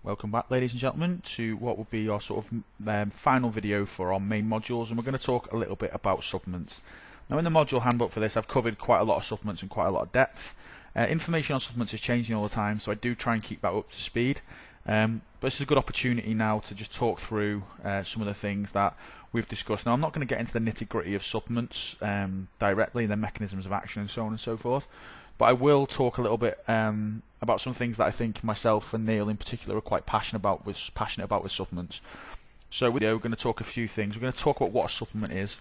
Welcome back, ladies and gentlemen, to what will be our sort of final video for our main modules, and we're going to talk a little bit about supplements. Now, in the module handbook for this, I've covered quite a lot of supplements in quite a lot of depth. Information on supplements is changing all the time, so I do try and keep that up to speed. But this is a good opportunity now to just talk through some of the things that we've discussed. Now, I'm not going to get into the nitty-gritty of supplements directly, their mechanisms of action and so on and so forth, but I will talk a little bit about some things that I think myself and Neil in particular are quite passionate about with supplements. So we're going to talk a few things. We're going to talk about what a supplement is.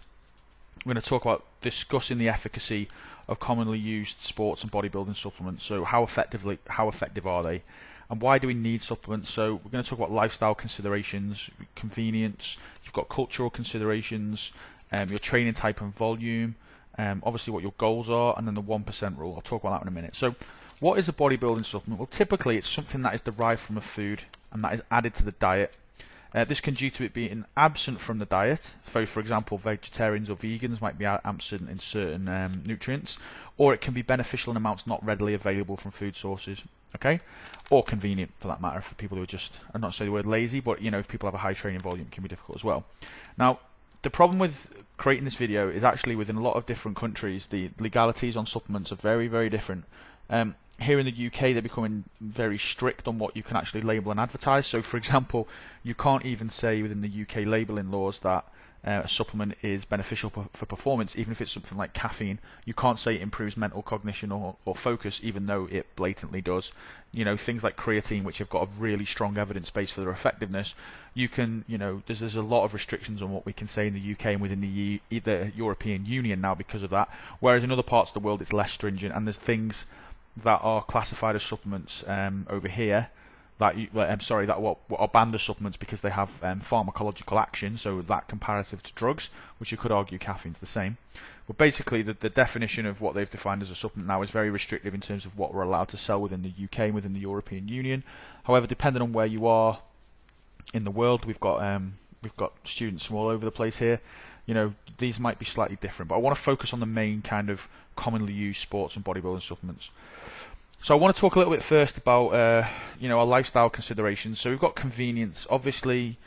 We're going to talk about discussing the efficacy of commonly used sports and bodybuilding supplements. So how effective are they? And why do we need supplements? So we're going to talk about lifestyle considerations, convenience, you've got cultural considerations, your training type and volume, obviously what your goals are, and then the 1% rule. I'll talk about that in a minute. So what is a bodybuilding supplement? Well, typically it's something that is derived from a food and that is added to the diet. This can due to it being absent from the diet. So, for example, vegetarians or vegans might be absent in certain nutrients, or it can be beneficial in amounts not readily available from food sources. Okay, or convenient for that matter for people who are just, I'm not saying the word lazy, but if people have a high training volume, it can be difficult as well. Now, the problem with creating this video is actually within a lot of different countries, the legalities on supplements are very, very different. Here in the UK, they're becoming very strict on what you can actually label and advertise. So, for example, you can't even say within the UK labelling laws that a supplement is beneficial for performance, even if it's something like caffeine. You can't say it improves mental cognition or focus, even though it blatantly does. Things like creatine, which have got a really strong evidence base for their effectiveness. You can, there's a lot of restrictions on what we can say in the UK and within the European Union now because of that. Whereas in other parts of the world, it's less stringent, and there's things that are classified as supplements over here that are banned as supplements because they have pharmacological action, so that comparative to drugs, which you could argue caffeine's the same. But basically the definition of what they've defined as a supplement now is very restrictive in terms of what we're allowed to sell within the UK and within the European Union. However, depending on where you are in the world, we've got students from all over the place here. These might be slightly different, but I want to focus on the main kind of commonly used sports and bodybuilding supplements. So I want to talk a little bit first about our lifestyle considerations. So we've got convenience. Obviously,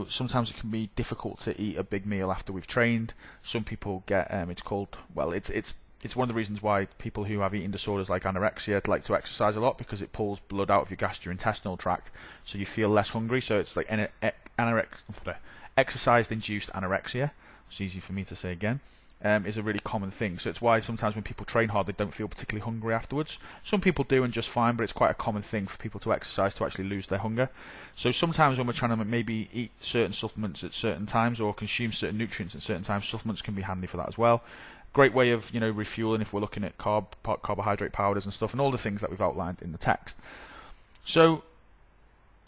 sometimes it can be difficult to eat a big meal after we've trained. Some people get it's one of the reasons why people who have eating disorders like anorexia like to exercise a lot, because it pulls blood out of your gastrointestinal tract, so you feel less hungry. So it's like exercise-induced anorexia. It's easy for me to say again. Is a really common thing. So it's why sometimes when people train hard, they don't feel particularly hungry afterwards. Some people do and just fine, but it's quite a common thing for people to exercise to actually lose their hunger. So sometimes when we're trying to maybe eat certain supplements at certain times or consume certain nutrients at certain times, supplements can be handy for that as well. Great way of refueling if we're looking at carbohydrate powders and stuff, and all the things that we've outlined in the text. So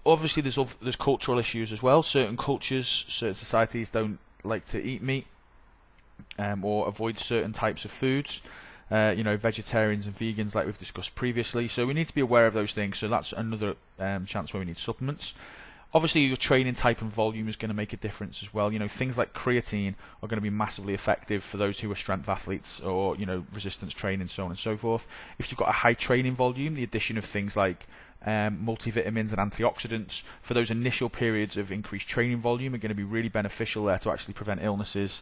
obviously there's cultural issues as well. Certain cultures, certain societies don't like to eat meat. Or avoid certain types of foods, vegetarians and vegans like we've discussed previously. So we need to be aware of those things. So that's another chance where we need supplements. Obviously your training type and volume is going to make a difference as well. Things like creatine are going to be massively effective for those who are strength athletes or resistance training, so on and so forth. If you've got a high training volume, the addition of things like multivitamins and antioxidants for those initial periods of increased training volume are going to be really beneficial there to actually prevent illnesses,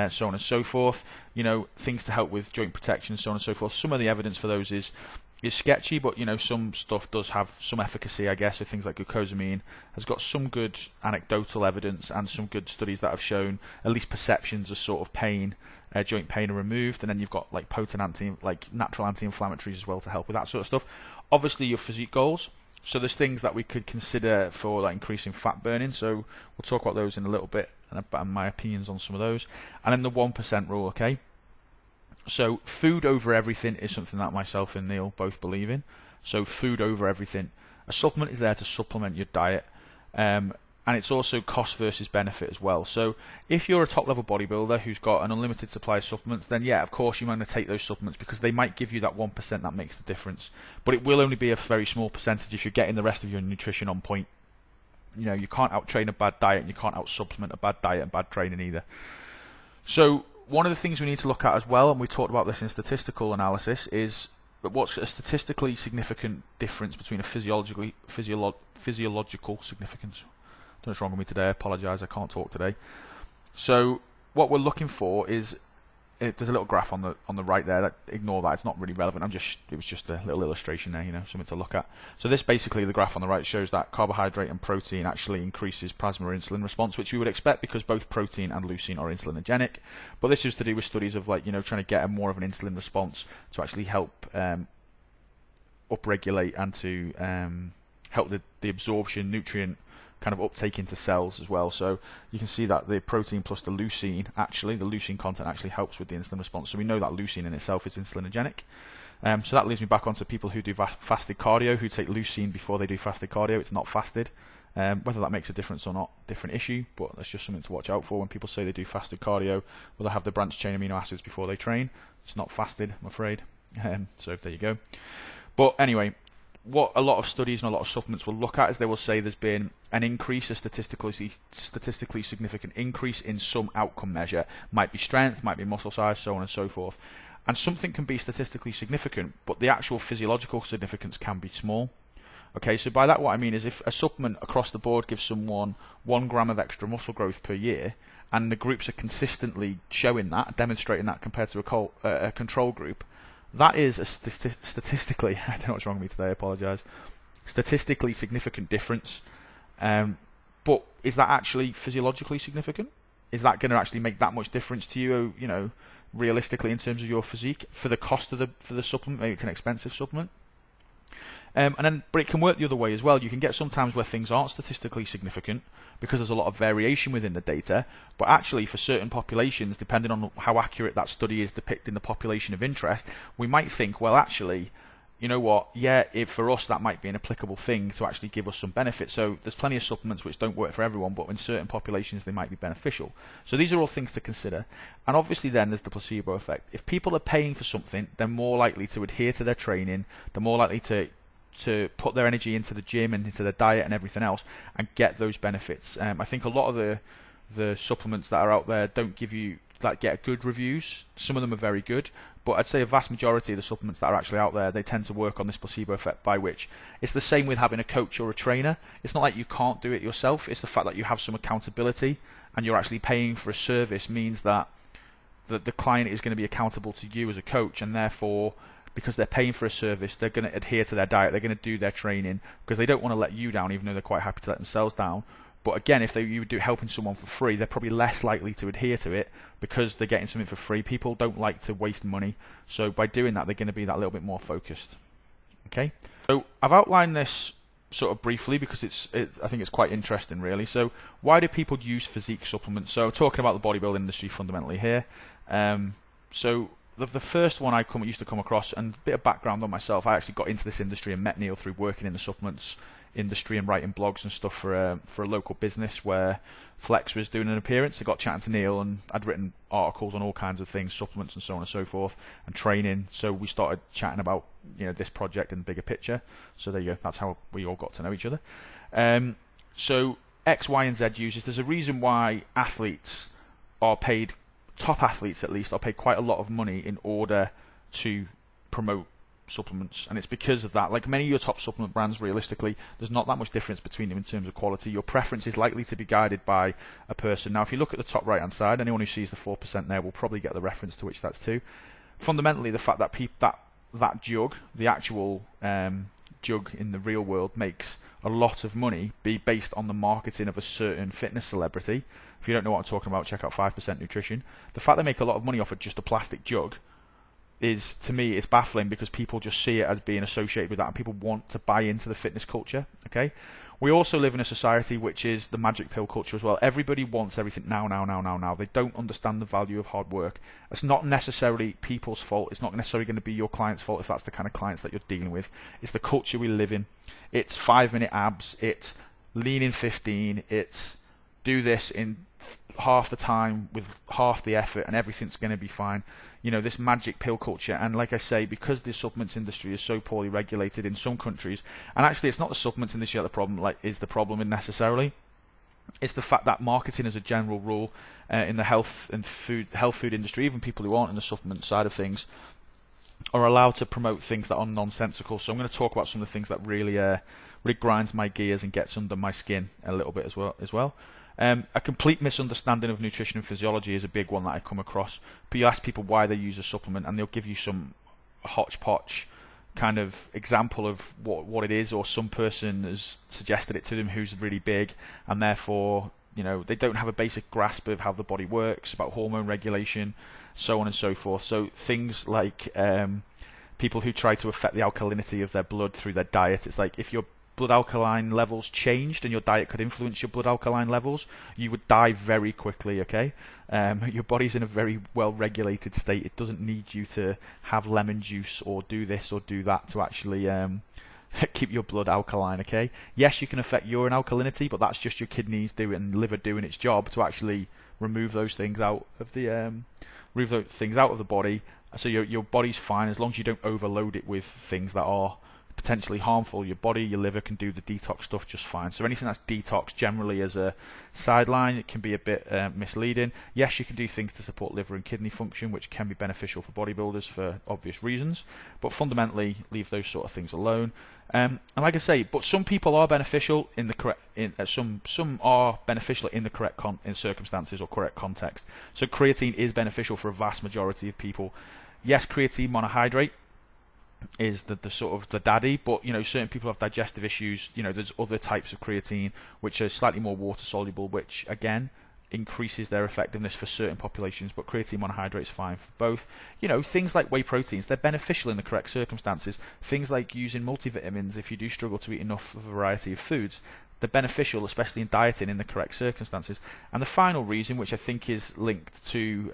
so on and so forth. Things to help with joint protection, so on and so forth. Some of the evidence for those is sketchy, but some stuff does have some efficacy, I guess. So things like glucosamine has got some good anecdotal evidence and some good studies that have shown at least perceptions of sort of pain, joint pain are removed. And then you've got like potent natural anti-inflammatories as well to help with that sort of stuff. Obviously your physique goals. So there's things that we could consider for like increasing fat burning. So we'll talk about those in a little bit and my opinions on some of those. And then the 1% rule, okay? So food over everything is something that myself and Neil both believe in. So food over everything. A supplement is there to supplement your diet. And it's also cost versus benefit as well. So if you're a top level bodybuilder who's got an unlimited supply of supplements, then yeah, of course you might want to take those supplements because they might give you that 1% that makes the difference. But it will only be a very small percentage if you're getting the rest of your nutrition on point. You can't out-train a bad diet and you can't out-supplement a bad diet and bad training either. So one of the things we need to look at as well, and we talked about this in statistical analysis, is what's a statistically significant difference between a physiological significance. Don't know what's wrong with me today. I apologise. I can't talk today. So what we're looking for is there's a little graph on the right there. Ignore that; it's not really relevant. It was just a little illustration there, something to look at. So this basically, the graph on the right shows that carbohydrate and protein actually increases plasma insulin response, which we would expect because both protein and leucine are insulinogenic. But this is to do with studies of trying to get more of an insulin response to actually help upregulate and to help the absorption, nutrient kind of uptake into cells as well. So you can see that the protein plus the leucine content actually helps with the insulin response. So we know that leucine in itself is insulinogenic. So that leads me back onto people who do fasted cardio, who take leucine before they do fasted cardio. It's not fasted. Whether that makes a difference or not, different issue, but that's just something to watch out for when people say they do fasted cardio. Well, they have the branched chain amino acids before they train. It's not fasted, I'm afraid. So there you go. But anyway, what a lot of studies and a lot of supplements will look at is they will say there's been an increase, a statistically significant increase in some outcome measure. Might be strength, might be muscle size, so on and so forth. And something can be statistically significant, but the actual physiological significance can be small. Okay, so by that what I mean is if a supplement across the board gives someone 1 gram of extra muscle growth per year, and the groups are consistently showing that, demonstrating that compared to a control group, that is a statistically, I don't know what's wrong with me today, I apologise, statistically significant difference. But is that actually physiologically significant? Is that going to actually make that much difference to you, realistically in terms of your physique for the cost of the supplement? Maybe it's an expensive supplement. But it can work the other way as well. You can get sometimes where things aren't statistically significant because there's a lot of variation within the data, but actually for certain populations, depending on how accurate that study is depicting the population of interest, we might think, well, actually, you know what, for us that might be an applicable thing to actually give us some benefit. So there's plenty of supplements which don't work for everyone, but in certain populations they might be beneficial. So these are all things to consider. And obviously then there's the placebo effect. If people are paying for something, they're more likely to adhere to their training, they're more likely to put their energy into the gym and into the diet and everything else and get those benefits. I think a lot of the supplements that are out there don't give you get good reviews. Some of them are very good, but I'd say a vast majority of the supplements that are actually out there, they tend to work on this placebo effect, by which it's the same with having a coach or a trainer. It's not like you can't do it yourself. It's the fact that you have some accountability and you're actually paying for a service means that the client is going to be accountable to you as a coach, and therefore because they're paying for a service, they're going to adhere to their diet, they're going to do their training because they don't want to let you down, even though they're quite happy to let themselves down. But again, if you do helping someone for free, they're probably less likely to adhere to it because they're getting something for free. People don't like to waste money, so by doing that, they're going to be that little bit more focused. Okay, so I've outlined this sort of briefly because I think it's quite interesting, really. So why do people use physique supplements? So talking about the bodybuilding industry fundamentally here. So the first one I used to come across, and a bit of background on myself, I actually got into this industry and met Neil through working in the supplements industry and writing blogs and stuff for a local business where Flex was doing an appearance. I got chatting to Neil, and I'd written articles on all kinds of things, supplements and so on and so forth, and training. So we started chatting about this project and the bigger picture. So there you go. That's how we all got to know each other. So X, Y, and Z uses. There's a reason why athletes are paid. Top athletes, at least, are paid quite a lot of money in order to promote supplements, and it's because of that. Like many of your top supplement brands, realistically, there's not that much difference between them in terms of quality. Your preference is likely to be guided by a person. Now, if you look at the top right-hand side, anyone who sees the 4% there will probably get the reference to which that's to. Fundamentally, the fact that that jug, the actual jug in the real world, makes a lot of money be based on the marketing of a certain fitness celebrity. If you don't know what I'm talking about, check out 5% Nutrition. The fact they make a lot of money off of just a plastic jug is, to me, it's baffling because people just see it as being associated with that and people want to buy into the fitness culture. Okay, we also live in a society which is the magic pill culture as well. Everybody wants everything now. They don't understand the value of hard work. It's not necessarily people's fault. It's not necessarily going to be your client's fault if that's the kind of clients that you're dealing with. It's the culture we live in. It's 5-minute abs. It's lean in 15. It's do this in half the time with half the effort and everything's going to be fine. This magic pill culture. And like I say, because the supplements industry is so poorly regulated in some countries, and actually it's not the supplements industry that is the problem necessarily. It's the fact that marketing as a general rule in the health food industry, even people who aren't in the supplement side of things, are allowed to promote things that are nonsensical. So I'm going to talk about some of the things that really grinds my gears and gets under my skin a little bit as well. A complete misunderstanding of nutrition and physiology is a big one that I come across. But you ask people why they use a supplement, and they'll give you some hodgepodge kind of example of what it is, or some person has suggested it to them who's really big, and therefore they don't have a basic grasp of how the body works, about hormone regulation, so on and so forth. So things like people who try to affect the alkalinity of their blood through their diet. It's like if your blood alkaline levels changed and your diet could influence your blood alkaline levels, you would die very quickly, okay? Your body's in a very well regulated state. It doesn't need you to have lemon juice or do this or do that to actually keep your blood alkaline, okay? Yes, you can affect urine alkalinity, but that's just your kidneys doing and liver doing its job to actually remove those things out of the body. So your body's fine as long as you don't overload it with things that are potentially harmful. Your body, your liver can do the detox stuff just fine. So anything that's detox, generally as a sideline, it can be a bit misleading. Yes, you can do things to support liver and kidney function, which can be beneficial for bodybuilders for obvious reasons, but fundamentally leave those sort of things alone. And like I say, but some people are beneficial in the correct. Some are beneficial in the correct in circumstances or correct context. So creatine is beneficial for a vast majority of people. Yes, creatine monohydrate is the sort of the daddy, but certain people have digestive issues. There's other types of creatine which are slightly more water soluble, which again increases their effectiveness for certain populations, but creatine monohydrate is fine for both. Things like whey proteins, they're beneficial in the correct circumstances. Things like using multivitamins, if you do struggle to eat enough of a variety of foods, they're beneficial, especially in dieting, in the correct circumstances. And the final reason, which I think is linked to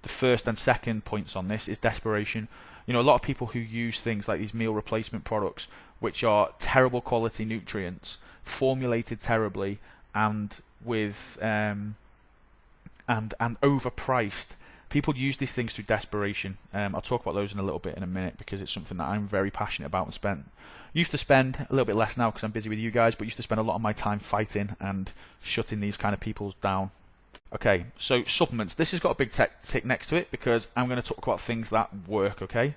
the first and second points on this, is desperation. A lot of people who use things like these meal replacement products, which are terrible quality nutrients, formulated terribly, and with and overpriced. People use these things through desperation. I'll talk about those in a little bit in a minute, because it's something that I'm very passionate about and used to spend a little bit less now because I'm busy with you guys, but used to spend a lot of my time fighting and shutting these kind of people down. Okay, so supplements. This has got a big tick next to it because I'm going to talk about things that work, okay?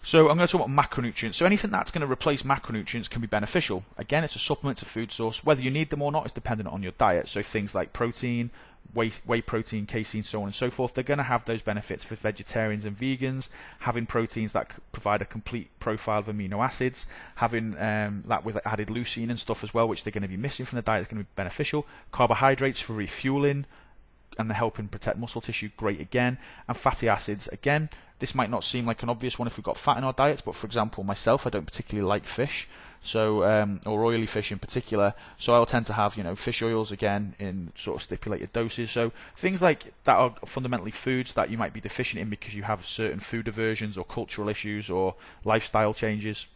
So I'm going to talk about macronutrients. So anything that's going to replace macronutrients can be beneficial. Again, it's a supplement, it's a food source. Whether you need them or not is dependent on your diet. So things like protein, whey protein, casein, so on and so forth, they're going to have those benefits for vegetarians and vegans. Having proteins that provide a complete profile of amino acids, having that with added leucine and stuff as well, which they're going to be missing from the diet, is going to be beneficial. Carbohydrates for refueling and they're helping protect muscle tissue, great again. And fatty acids, again, this might not seem like an obvious one if we've got fat in our diets, but for example, myself, I don't particularly like fish, so or oily fish in particular, so I'll tend to have fish oils again in sort of stipulated doses. So things like that are fundamentally foods that you might be deficient in because you have certain food aversions or cultural issues or lifestyle changes.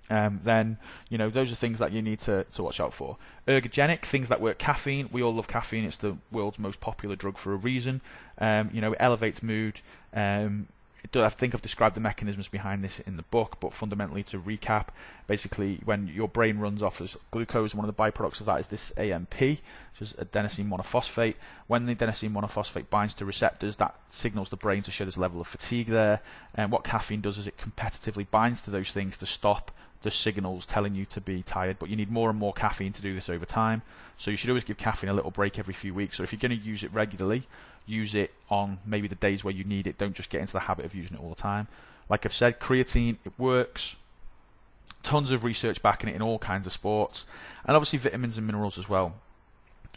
Then those are things that you need to watch out for. Ergogenic, things that work. Caffeine, we all love caffeine. It's the world's most popular drug for a reason. It elevates mood. I think I've described the mechanisms behind this in the book, but fundamentally, to recap, basically when your brain runs off as glucose, one of the byproducts of that is this AMP, which is adenosine monophosphate. When the adenosine monophosphate binds to receptors, that signals the brain to show there's a level of fatigue there. And what caffeine does is it competitively binds to those things to stop the signals telling you to be tired, but you need more and more caffeine to do this over time. So you should always give caffeine a little break every few weeks. So if you're going to use it regularly, use it on maybe the days where you need it. Don't just get into the habit of using it all the time. Like I've said, creatine, it works. Tons of research backing it in all kinds of sports. And obviously vitamins and minerals as well.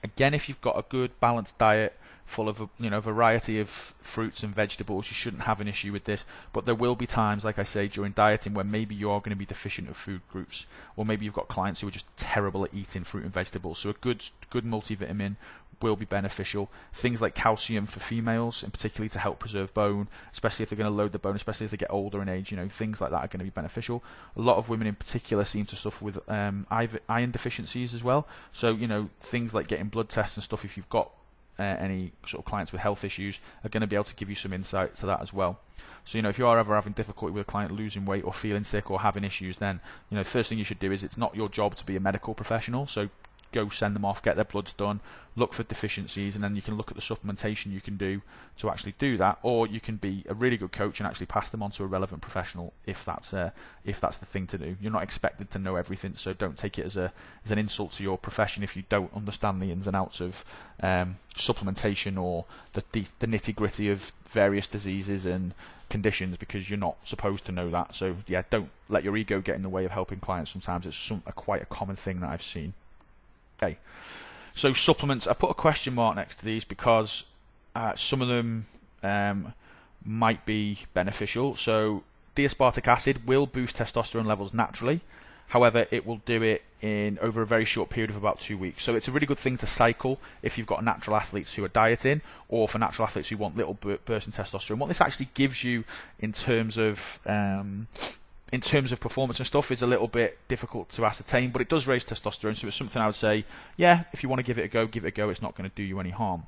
Again, if you've got a good balanced diet full of a variety of fruits and vegetables, you shouldn't have an issue with this. But there will be times, like I say, during dieting where maybe you are going to be deficient of food groups, or maybe you've got clients who are just terrible at eating fruit and vegetables. So a good multivitamin will be beneficial. Things like calcium for females, and particularly to help preserve bone, especially if they're going to load the bone, especially as they get older in age, things like that are going to be beneficial. A lot of women in particular seem to suffer with iron deficiencies as well. So, things like getting blood tests and stuff, if you've got any sort of clients with health issues, are going to be able to give you some insight to that as well. So, if you are ever having difficulty with a client losing weight or feeling sick or having issues, then, the first thing you should do is, it's not your job to be a medical professional, so go send them off, get their bloods done, look for deficiencies, and then you can look at the supplementation you can do to actually do that. Or you can be a really good coach and actually pass them on to a relevant professional if that's the thing to do. You're not expected to know everything, so don't take it as an insult to your profession if you don't understand the ins and outs of supplementation or the nitty-gritty of various diseases and conditions, because you're not supposed to know that. So yeah, don't let your ego get in the way of helping clients. Sometimes it's quite a common thing that I've seen. Okay, so supplements, I put a question mark next to these because some of them might be beneficial. So D-aspartic acid will boost testosterone levels naturally. However, it will do it in over a very short period of about 2 weeks. So it's a really good thing to cycle if you've got natural athletes who are dieting, or for natural athletes who want little bursts in testosterone. What this actually gives you in terms of performance and stuff is a little bit difficult to ascertain, but it does raise testosterone. So it's something I would say, yeah, if you want to give it a go, give it a go. It's not going to do you any harm.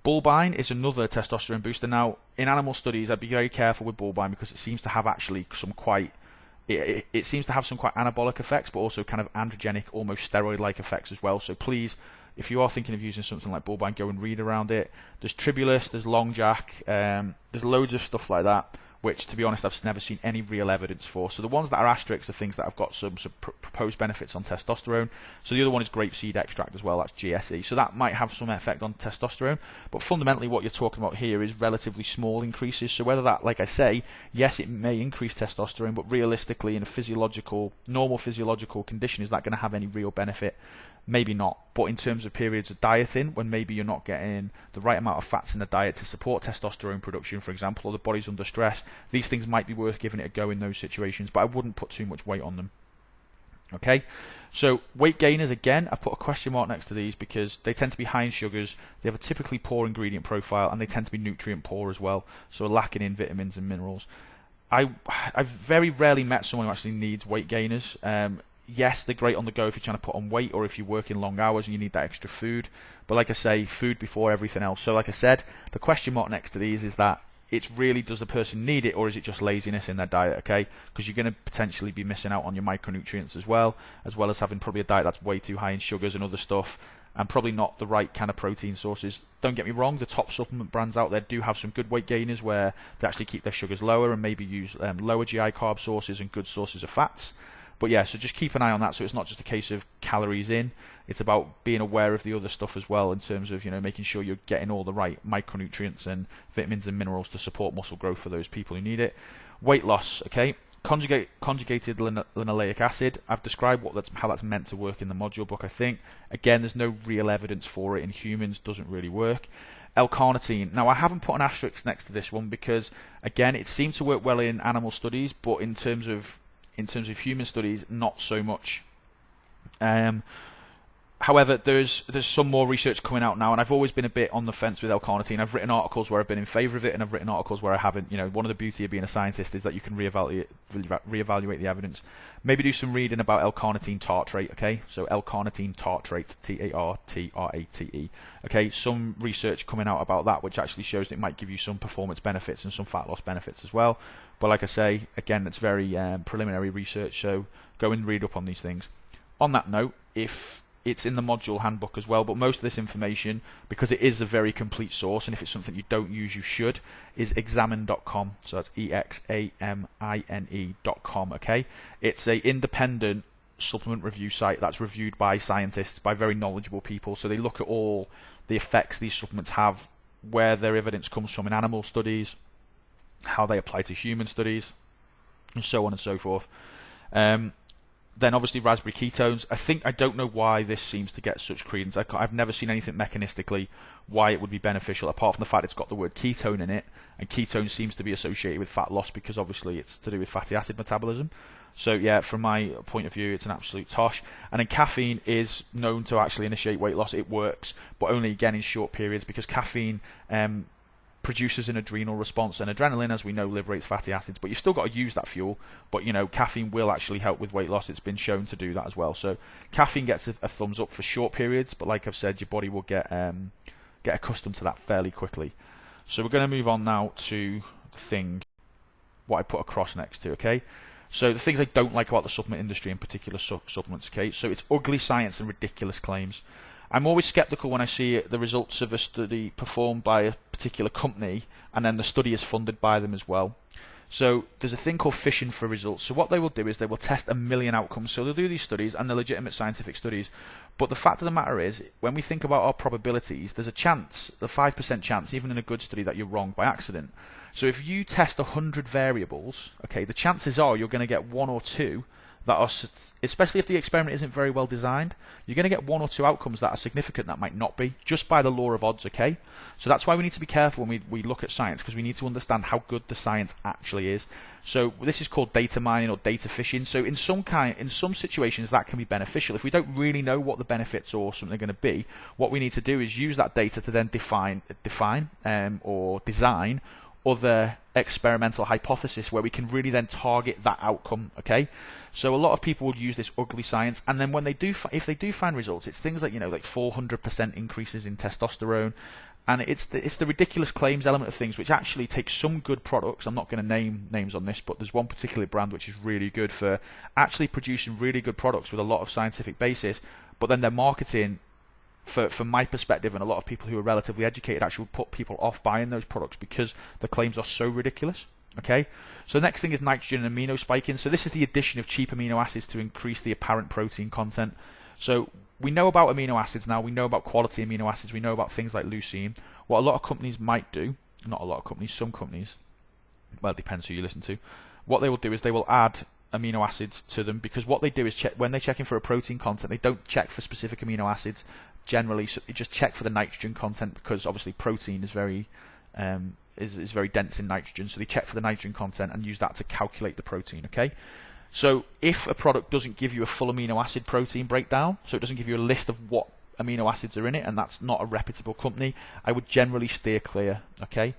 Bulbine is another testosterone booster. Now, in animal studies, I'd be very careful with bulbine because it seems to have actually some quite It seems to have some quite anabolic effects, but also kind of androgenic, almost steroid-like effects as well. So please, if you are thinking of using something like bulbine, go and read around it. There's Tribulus, there's Longjack, there's loads of stuff like that, which, to be honest, I've never seen any real evidence for. So the ones that are asterisks are things that have got some proposed benefits on testosterone. So the other one is grapeseed extract as well, that's GSE. So that might have some effect on testosterone. But fundamentally what you're talking about here is relatively small increases. So whether that, like I say, yes, it may increase testosterone, but realistically in a normal physiological condition, is that going to have any real benefit? Maybe not. But in terms of periods of dieting, when maybe you're not getting the right amount of fats in the diet to support testosterone production, for example, or the body's under stress, these things might be worth giving it a go in those situations, but I wouldn't put too much weight on them. Okay, so weight gainers, again, I've put a question mark next to these because they tend to be high in sugars, they have a typically poor ingredient profile, and they tend to be nutrient poor as well, so lacking in vitamins and minerals. I've very rarely met someone who actually needs weight gainers. Yes, they're great on the go if you're trying to put on weight or if you're working long hours and you need that extra food. But like I say, food before everything else. So like I said, the question mark next to these is that it's really, does the person need it, or is it just laziness in their diet, okay? Because you're going to potentially be missing out on your micronutrients as well as having probably a diet that's way too high in sugars and other stuff, and probably not the right kind of protein sources. Don't get me wrong, the top supplement brands out there do have some good weight gainers where they actually keep their sugars lower and maybe use lower GI carb sources and good sources of fats. But yeah, so just keep an eye on that, so it's not just a case of calories in, it's about being aware of the other stuff as well, in terms of, making sure you're getting all the right micronutrients and vitamins and minerals to support muscle growth for those people who need it. Weight loss, okay? Conjugated linoleic acid, I've described how that's meant to work in the module book, I think. Again, there's no real evidence for it in humans, doesn't really work. L-carnitine. Now, I haven't put an asterisk next to this one because, again, it seemed to work well in animal studies, but in terms of human studies, not so much. However, there's some more research coming out now, and I've always been a bit on the fence with L-carnitine. I've written articles where I've been in favour of it, and I've written articles where I haven't. One of the beauty of being a scientist is that you can reevaluate the evidence. Maybe do some reading about L-carnitine tartrate, okay? So L-carnitine tartrate, T-A-R-T-R-A-T-E. Okay, some research coming out about that, which actually shows that it might give you some performance benefits and some fat loss benefits as well. But like I say, again, it's very preliminary research, so go and read up on these things. On that note, if it's in the module handbook as well, but most of this information, because it is a very complete source, and if it's something you don't use, you should, is examine.com. So that's examine.com, okay? It's a independent supplement review site that's reviewed by scientists, by very knowledgeable people. So they look at all the effects these supplements have, where their evidence comes from in animal studies, how they apply to human studies, and so on and so forth. Then obviously raspberry ketones. I don't know why this seems to get such credence. I've never seen anything mechanistically why it would be beneficial, apart from the fact it's got the word ketone in it, and ketone seems to be associated with fat loss because obviously it's to do with fatty acid metabolism. So yeah, from my point of view, it's an absolute tosh. And then caffeine is known to actually initiate weight loss. It works, but only again in short periods, because caffeine produces an adrenal response, and adrenaline, as we know, liberates fatty acids, but you've still got to use that fuel. But caffeine will actually help with weight loss. It's been shown to do that as well. So caffeine gets a thumbs up for short periods, but like I've said, your body will get accustomed to that fairly quickly. So we're going to move on now to the thing, what I put a cross next to, okay? So the things I don't like about the supplement industry, in particular supplements, okay? So it's ugly science and ridiculous claims. I'm always skeptical when I see the results of a study performed by a particular company and then the study is funded by them as well. So there's a thing called fishing for results. So what they will do is they will test 1 million outcomes. So they'll do these studies, and they're legitimate scientific studies. But the fact of the matter is, when we think about our probabilities, there's a chance, the 5% chance, even in a good study, that you're wrong by accident. So if you test 100 variables, okay, the chances are you're going to get 1 or 2 that are, especially if the experiment isn't very well designed, you're going to get 1 or 2 outcomes that are significant that might not be, just by the law of odds, okay? So that's why we need to be careful when we look at science, because we need to understand how good the science actually is. So this is called data mining or data fishing. So in some situations that can be beneficial. If we don't really know what the benefits or something are going to be, what we need to do is use that data to then define or design other experimental hypothesis where we can really then target that outcome, okay? So a lot of people will use this ugly science, and then when they do, if they do find results, it's things like, like 400% increases in testosterone, and it's the ridiculous claims element of things, which actually takes some good products. I'm not going to name names on this, but there's one particular brand which is really good for actually producing really good products with a lot of scientific basis, but then their marketing, from my perspective, and a lot of people who are relatively educated, actually would put people off buying those products because the claims are so ridiculous. Okay, so the next thing is nitrogen and amino spiking. So this is the addition of cheap amino acids to increase the apparent protein content. So we know about amino acids now, we know about quality amino acids, we know about things like leucine. What a lot of companies might do, not a lot of companies, some companies, well, it depends who you listen to, what they will do is they will add amino acids to them, because what they do is check, when they're checking for a protein content, they don't check for specific amino acids generally, so they just check for the nitrogen content, because obviously protein is very is very dense in nitrogen, so they check for the nitrogen content and use that to calculate the protein, okay? So if a product doesn't give you a full amino acid protein breakdown, so it doesn't give you a list of what amino acids are in it, and that's not a reputable company, I would generally steer clear, okay?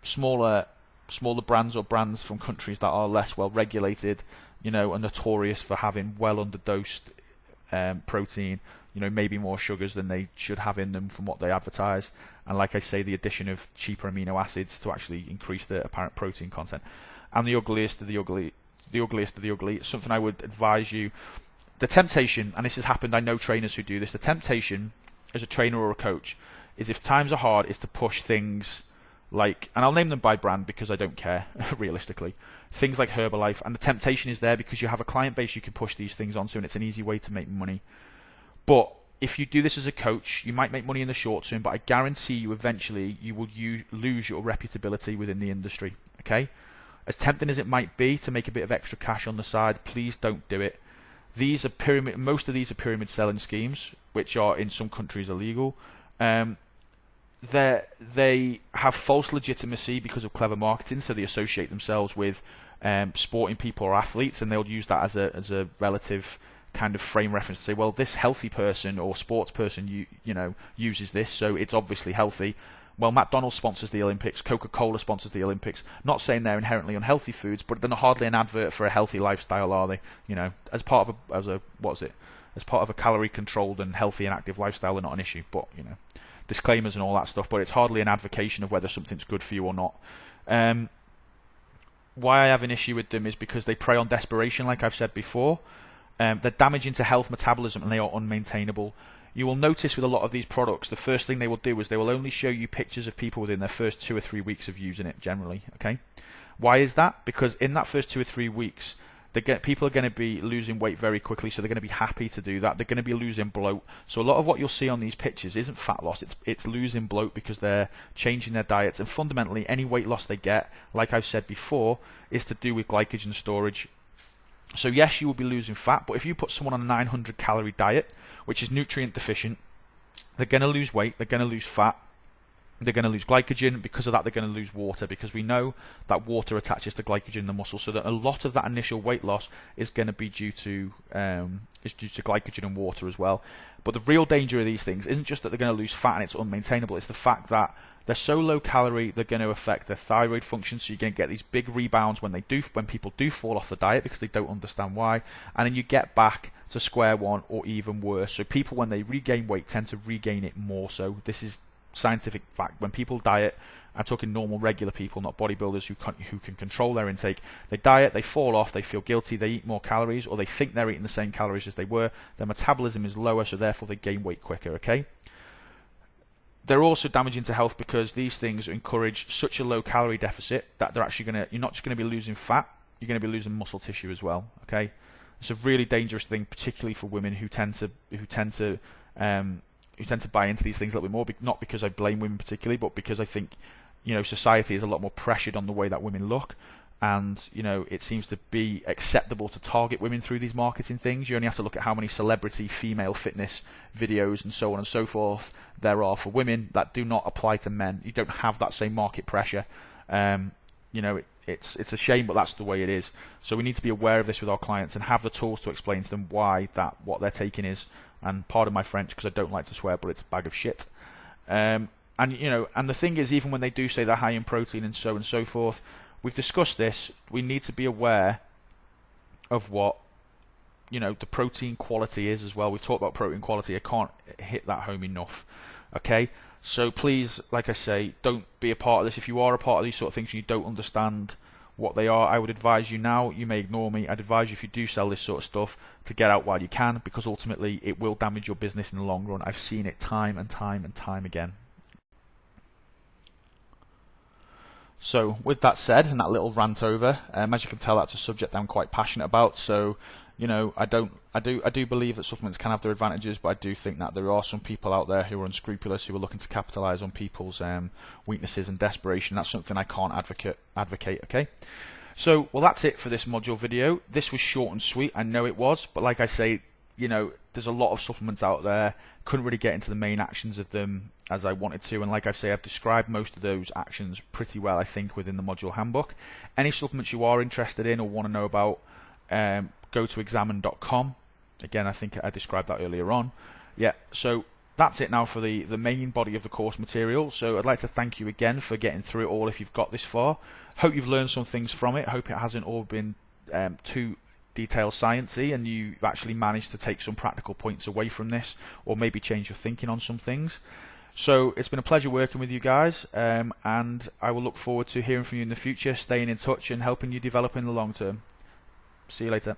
Smaller brands or brands from countries that are less well regulated, are notorious for having well underdosed protein, maybe more sugars than they should have in them from what they advertise, and like I say, the addition of cheaper amino acids to actually increase the apparent protein content. And the ugliest of the ugly, it's something I would advise you. The temptation, and this has happened, I know trainers who do this, the temptation as a trainer or a coach is, if times are hard, is to push things like, and I'll name them by brand because I don't care, realistically, things like Herbalife, and the temptation is there because you have a client base you can push these things onto, and it's an easy way to make money. But if you do this as a coach, you might make money in the short term, but I guarantee you eventually you will lose your reputability within the industry, okay? As tempting as it might be to make a bit of extra cash on the side, please don't do it. These are most of these are pyramid selling schemes, which are in some countries illegal. They have false legitimacy because of clever marketing, so they associate themselves with sporting people or athletes, and they'll use that as a relative kind of frame reference to say, well, this healthy person or sports person uses this, so it's obviously healthy. Well, McDonald's sponsors the Olympics, Coca-Cola sponsors the Olympics. Not saying they're inherently unhealthy foods, but they're hardly an advert for a healthy lifestyle, are they? As part of a calorie-controlled and healthy and active lifestyle, they're not an issue. But disclaimers and all that stuff. But it's hardly an advocation of whether something's good for you or not. Why I have an issue with them is because they prey on desperation, like I've said before. They're damaging to health, metabolism, and they are unmaintainable. You will notice with a lot of these products, the first thing they will do is they will only show you pictures of people within their first 2 or 3 weeks of using it, generally. Okay, why is that? Because in that first 2 or 3 weeks, people are going to be losing weight very quickly, so they're going to be happy to do that. They're going to be losing bloat. So a lot of what you'll see on these pictures isn't fat loss, it's losing bloat because they're changing their diets. And fundamentally, any weight loss they get, like I've said before, is to do with glycogen storage. So yes, you will be losing fat, but if you put someone on a 900 calorie diet, which is nutrient deficient, they're going to lose weight, they're going to lose fat, they're going to lose glycogen. Because of that, they're going to lose water, because we know that water attaches to glycogen in the muscle, so that a lot of that initial weight loss is going to be due to glycogen and water as well. But the real danger of these things isn't just that they're going to lose fat and it's unmaintainable, it's the fact that they're so low calorie, they're going to affect their thyroid function, so you're going to get these big rebounds when people do fall off the diet because they don't understand why, and then you get back to square one or even worse. So people, when they regain weight, tend to regain it more. So this is scientific fact. When people diet, I'm talking normal, regular people, not bodybuilders who can control their intake. They diet, they fall off, they feel guilty, they eat more calories, or they think they're eating the same calories as they were. Their metabolism is lower, so therefore they gain weight quicker. Okay. They're also damaging to health because these things encourage such a low calorie deficit that they're actually you're not just going to be losing fat, you're going to be losing muscle tissue as well. Okay, it's a really dangerous thing, particularly for women who tend to buy into these things a little bit more. Not because I blame women particularly, but because I think, society is a lot more pressured on the way that women look. And, it seems to be acceptable to target women through these marketing things. You only have to look at how many celebrity female fitness videos and so on and so forth there are for women that do not apply to men. You don't have that same market pressure. It's a shame, but that's the way it is. So we need to be aware of this with our clients and have the tools to explain to them why what they're taking is, and pardon my French because I don't like to swear, but it's a bag of shit. And the thing is, even when they do say they're high in protein and so forth, we've discussed this. We need to be aware of what the protein quality is as well. We've talked about protein quality. I can't hit that home enough. Okay, so please, like I say, don't be a part of this. If you are a part of these sort of things and you don't understand what they are, I would advise you now. You may ignore me. I'd advise you, if you do sell this sort of stuff, to get out while you can, because ultimately it will damage your business in the long run. I've seen it time and time and time again. So with that said, and that little rant over, as you can tell, that's a subject I'm quite passionate about. So, I do believe that supplements can have their advantages, but I do think that there are some people out there who are unscrupulous, who are looking to capitalize on people's weaknesses and desperation. That's something I can't advocate. Okay. So, well, that's it for this module video. This was short and sweet. I know it was, but like I say, there's a lot of supplements out there. Couldn't really get into the main actions of them as I wanted to, and like I say, I've described most of those actions pretty well, I think, within the module handbook. Any supplements you are interested in or want to know about, go to examine.com. Again, I think I described that earlier on. Yeah, so that's it now for the main body of the course material. So I'd like to thank you again for getting through it all if you've got this far. Hope you've learned some things from it. Hope it hasn't all been too detailed sciencey, and you've actually managed to take some practical points away from this, or maybe change your thinking on some things. So it's been a pleasure working with you guys, and I will look forward to hearing from you in the future, staying in touch and helping you develop in the long term. See you later.